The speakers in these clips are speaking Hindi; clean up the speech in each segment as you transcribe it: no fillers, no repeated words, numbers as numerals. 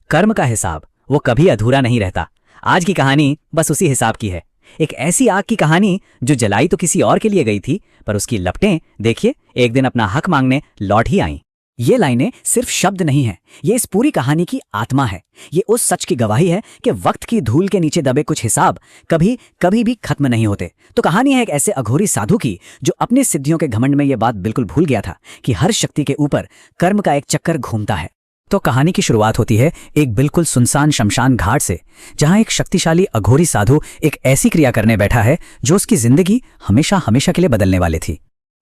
कर्म का हिसाब वो कभी अधूरा नहीं रहता। आज की कहानी बस उसी हिसाब की है। एक ऐसी आग की कहानी जो जलाई तो किसी और के लिए गई थी, पर उसकी लपटें देखिए एक दिन अपना हक मांगने लौट ही आईं। ये लाइनें सिर्फ शब्द नहीं हैं, ये इस पूरी कहानी की आत्मा है। ये उस सच की गवाही है कि वक्त की धूल के नीचे दबे कुछ हिसाब कभी कभी भी खत्म नहीं होते। तो कहानी है एक ऐसे अघोरी साधु की जो अपनी सिद्धियों के घमंड में ये बात बिल्कुल भूल गया था कि हर शक्ति के ऊपर कर्म का एक चक्कर घूमता है। तो कहानी की शुरुआत होती है एक बिल्कुल सुनसान शमशान घाट से, जहां एक शक्तिशाली अघोरी साधु एक ऐसी क्रिया करने बैठा है जो उसकी जिंदगी हमेशा हमेशा के लिए बदलने वाली थी।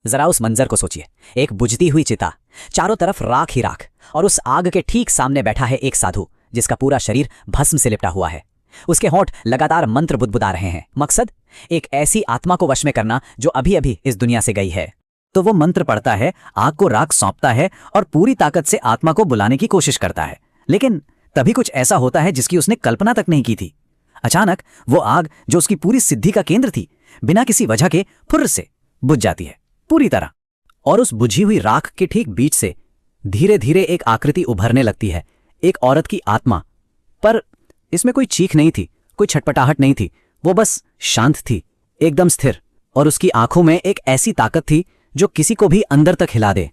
जरा उस मंजर को सोचिए, एक बुझती हुई चिता, चारों तरफ राख ही राख, और उस आग के ठीक सामने बैठा है एक साधु जिसका पूरा शरीर भस्म से लिपटा हुआ है। उसके होंठ लगातार मंत्र बुदबुदा रहे हैं। मकसद एक ऐसी आत्मा को वश में करना जो अभी अभी इस दुनिया से गई है। तो वो मंत्र पढ़ता है, आग को राख सौंपता है और पूरी ताकत से आत्मा को बुलाने की कोशिश करता है। लेकिन तभी कुछ ऐसा होता है जिसकी उसने कल्पना तक नहीं की थी। अचानक वो आग जो उसकी पूरी सिद्धि का केंद्र थी, बिना किसी वजह के फुर्र से बुझ जाती है पूरी तरह। और उस बुझी हुई राख के ठीक बीच से धीरे धीरे एक आकृति उभरने लगती है, एक औरत की आत्मा। पर इसमें कोई चीख नहीं थी, कोई छटपटाहट नहीं थी, वो बस शांत थी, एकदम स्थिर। और उसकी आंखों में एक ऐसी ताकत थी जो किसी को भी अंदर तक हिला दे।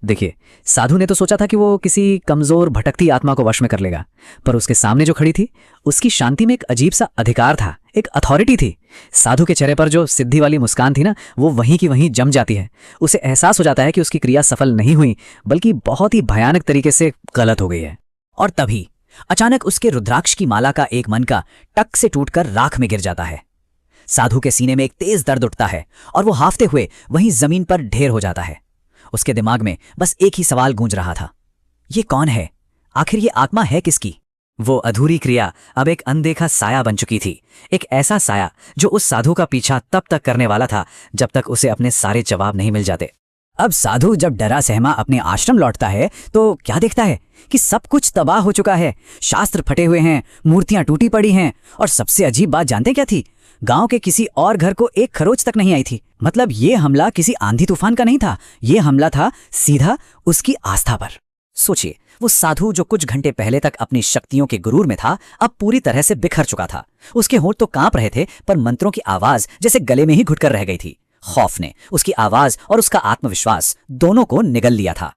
देखिए, साधु ने तो सोचा था कि वो किसी कमजोर भटकती आत्मा को वश में कर लेगा, पर उसके सामने जो खड़ी थी उसकी शांति में एक अजीब सा अधिकार था, एक अथॉरिटी थी। साधु के चेहरे पर जो सिद्धि वाली मुस्कान थी ना, वो वहीं की वहीं जम जाती है। उसे एहसास हो जाता है कि उसकी क्रिया सफल नहीं हुई, बल्कि बहुत ही भयानक तरीके से गलत हो गई है। और तभी अचानक उसके रुद्राक्ष की माला का एक मनका टक से टूटकर राख में गिर जाता है। साधु के सीने में एक तेज दर्द उठता है और वो हाफते हुए वहीं जमीन पर ढेर हो जाता है। उसके दिमाग में बस एक ही सवाल गूंज रहा था, ये कौन है? आखिर ये आत्मा है किसकी? वो अधूरी क्रिया अब एक अनदेखा साया बन चुकी थी, एक ऐसा साया जो उस साधु का पीछा तब तक करने वाला था जब तक उसे अपने सारे जवाब नहीं मिल जाते। अब साधु जब डरा सहमा अपने आश्रम लौटता है तो क्या देखता है कि सब कुछ तबाह हो चुका है। शास्त्र फटे हुए हैं, मूर्तियां टूटी पड़ी हैं, और सबसे अजीब बात जानते क्या थी? गांव के किसी और घर को एक खरोच तक नहीं आई थी। मतलब ये हमला किसी आंधी तूफान का नहीं था, ये हमला था सीधा उसकी आस्था पर। सोचिए, वो साधु जो कुछ घंटे पहले तक अपनी शक्तियों के गुरूर में था, अब पूरी तरह से बिखर चुका था। उसके होंठ तो कांप रहे थे, पर मंत्रों की आवाज जैसे गले में ही घुटकर रह गई थी। खौफ ने उसकी आवाज और उसका आत्मविश्वास दोनों को निगल लिया था।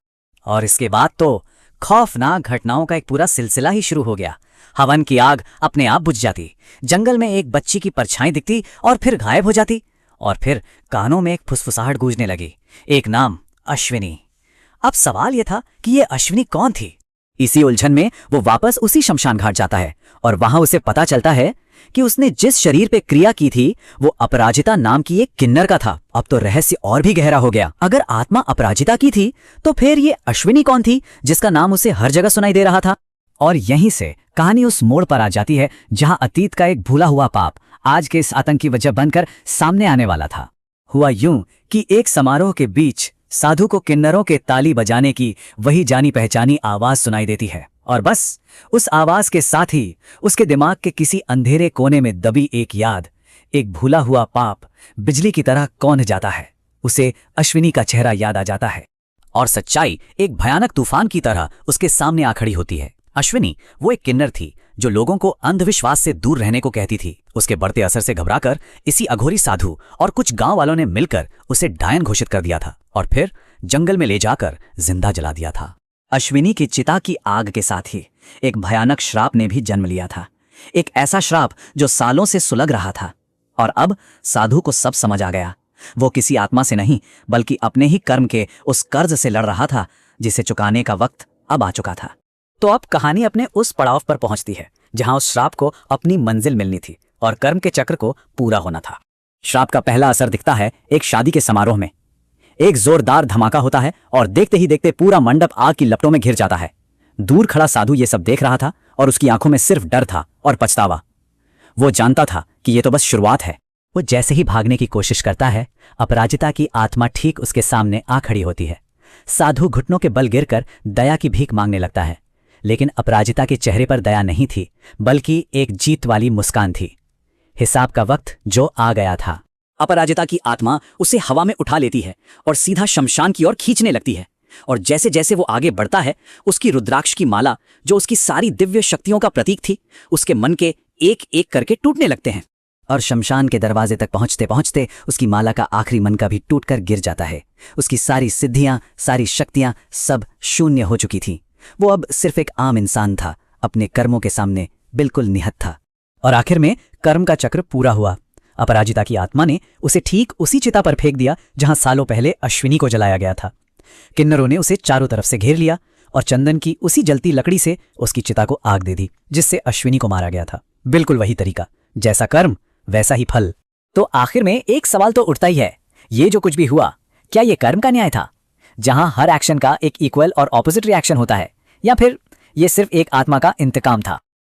और इसके बाद तो खौफनाक घटनाओं का एक पूरा सिलसिला ही शुरू हो गया। हवन की आग अपने आप बुझ जाती, जंगल में एक बच्ची की परछाई दिखती और फिर गायब हो जाती, और फिर कानों में एक फुसफुसाहट गूंजने लगी, एक नाम, अश्विनी। अब सवाल यह था कि ये अश्विनी कौन थी? इसी उलझन में वो वापस उसी शमशान घाट जाता है और वहां उसे पता चलता है कि उसने जिस शरीर पे क्रिया की थी वो अपराजिता नाम की एक किन्नर का था। अब तो रहस्य और भी गहरा हो गया। अगर आत्मा अपराजिता की थी तो फिर ये अश्विनी कौन थी जिसका नाम उसे हर जगह सुनाई दे रहा था? और यहीं से कहानी उस मोड़ पर आ जाती है जहां अतीत का एक भूला हुआ पाप आज के इस आतंक की वजह बनकर सामने आने वाला था। हुआ यूं कि एक समारोह के बीच साधु को किन्नरों के ताली बजाने की वही जानी पहचानी आवाज सुनाई देती है, और बस उस आवाज के साथ ही उसके दिमाग के किसी अंधेरे कोने में दबी एक याद, एक भूला हुआ पाप बिजली की तरह कौंध जाता है। उसे अश्विनी का चेहरा याद आ जाता है और सच्चाई एक भयानक तूफान की तरह उसके सामने आ खड़ी होती है। अश्विनी वो एक किन्नर थी जो लोगों को अंधविश्वास से दूर रहने को कहती थी। उसके बढ़ते असर से घबराकर इसी अघोरी साधु और कुछ गांव वालों ने मिलकर उसे डायन घोषित कर दिया था और फिर जंगल में ले जाकर जिंदा जला दिया था। अश्विनी की चिता की आग के साथ ही एक भयानक श्राप ने भी जन्म लिया था, एक ऐसा श्राप जो सालों से सुलग रहा था। और अब साधु को सब समझ आ गया। वो किसी आत्मा से नहीं बल्कि अपने ही कर्म के उस कर्ज से लड़ रहा था जिसे चुकाने का वक्त अब आ चुका था। तो अब कहानी अपने उस पड़ाव पर पहुंचती है जहां उस श्राप को अपनी मंजिल मिलनी थी और कर्म के चक्र को पूरा होना था। श्राप का पहला असर दिखता है एक शादी के समारोह में। एक जोरदार धमाका होता है और देखते ही देखते पूरा मंडप आग की लपटों में घिर जाता है। दूर खड़ा साधु ये सब देख रहा था और उसकी आंखों में सिर्फ डर था और पछतावा। वो जानता था कि ये तो बस शुरुआत है। वो जैसे ही भागने की कोशिश करता है, अपराजिता की आत्मा ठीक उसके सामने आ खड़ी होती है। साधु घुटनों के बल गिरकर दया की भीख मांगने लगता है, लेकिन अपराजिता के चेहरे पर दया नहीं थी बल्कि एक जीत वाली मुस्कान थी। हिसाब का वक्त जो आ गया था। अपराजिता की आत्मा उसे हवा में उठा लेती है और सीधा शमशान की ओर खींचने लगती है। और जैसे जैसे वो आगे बढ़ता है, उसकी रुद्राक्ष की माला, जो उसकी सारी दिव्य शक्तियों का प्रतीक थी, उसके मन के एक एक करके टूटने लगते हैं। और शमशान के दरवाजे तक पहुंचते पहुंचते उसकी माला का आखिरी मन का भी टूटकर गिर जाता है। उसकी सारी सिद्धियां, सारी शक्तियां सब शून्य हो चुकी थीं। वो अब सिर्फ एक आम इंसान था, अपने कर्मों के सामने बिल्कुल निहत्था था। और आखिर में कर्म का चक्र पूरा हुआ। अपराजिता की आत्मा ने उसे ठीक उसी चिता पर फेंक दिया जहां सालों पहले अश्विनी को जलाया गया था। किन्नरों ने उसे चारों तरफ से घेर लिया और चंदन की उसी जलती लकड़ी से उसकी चिता को आग दे दी, जिससे अश्विनी को मारा गया था। बिल्कुल वही तरीका, जैसा कर्म वैसा ही फल। तो आखिर में एक सवाल तो उठता ही है, ये जो कुछ भी हुआ, क्या ये कर्म का न्याय था, जहां हर एक्शन का एक इक्वल और ऑपोजिट रिएक्शन होता है, या फिर ये सिर्फ एक आत्मा का इंतकाम था?